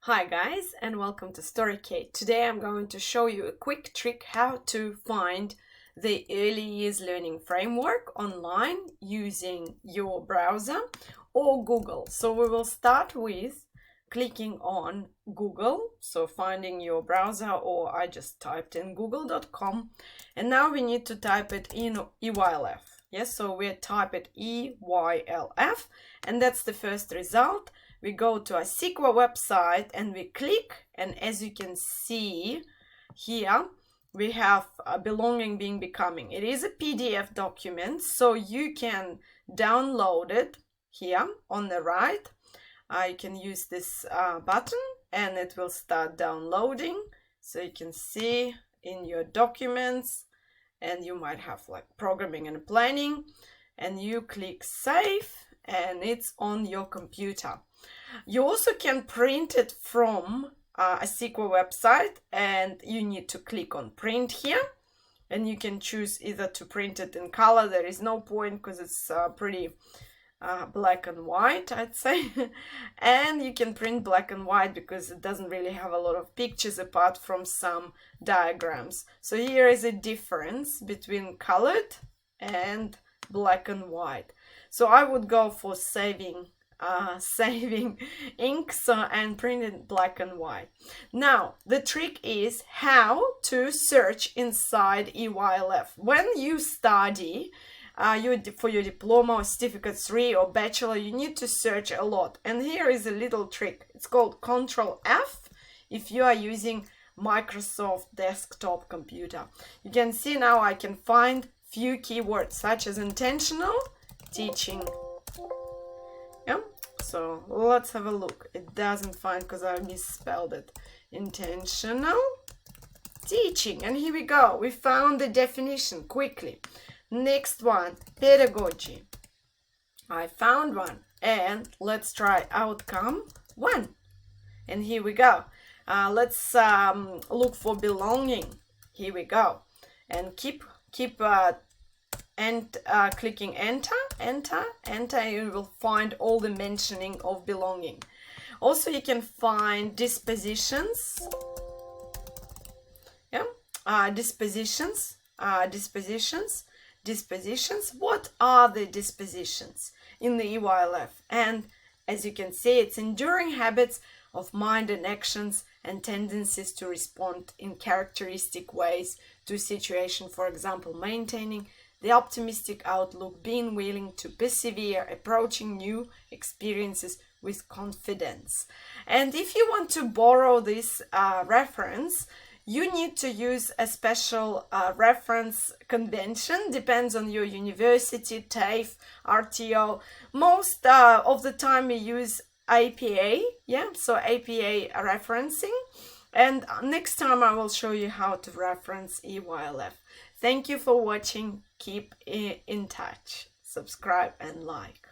Hi guys, and welcome to StoryKate. Today I'm going to show you a quick trick how to find the early years learning framework online using your browser or Google. So we will start with clicking on Google, so finding your browser, or I just typed in google.com, and now we need to type it in Eylf. Yes, so we type it Eylf, and that's the first result. We go to a SQL website and we click, and as you can see here, we have belonging being becoming. It is a PDF document, so you can download it here on the right. I can use this button and it will start downloading. So you can see in your documents, and you might have like programming and planning, and you click save and it's on your computer. You also can print it from a SQL website, and you need to click on print here, and you can choose either to print it in color. There is no point because it's pretty black and white, I'd say. And you can print black and white because it doesn't really have a lot of pictures apart from some diagrams. So here is a difference between colored and black and white. So I would go for saving ink, and print it black and white. Now the trick is how to search inside Eylf. When you study for your diploma or certificate 3 or bachelor, you need to search a lot, and here is a little trick. It's called Control F if you are using Microsoft desktop computer. You can see now I can find few keywords such as intentional teaching. So let's have a look. It doesn't find because I misspelled it. Intentional teaching. And here we go. We found the definition quickly. Next one, pedagogy. I found one. And let's try outcome 1. And here we go. Let's look for belonging. Here we go. And keep clicking enter, and you will find all the mentioning of belonging. Also, you can find dispositions. Dispositions. What are the dispositions in the Eylf? And as you can see, it's enduring habits of mind and actions and tendencies to respond in characteristic ways to a situation. For example, maintaining the optimistic outlook, being willing to persevere, approaching new experiences with confidence. And if you want to borrow this reference, you need to use a special reference convention. Depends on your university, TAFE, RTO. Most of the time we use APA, so APA referencing. And next time I will show you how to reference Eylf. Thank you for watching. Keep in touch. Subscribe and like.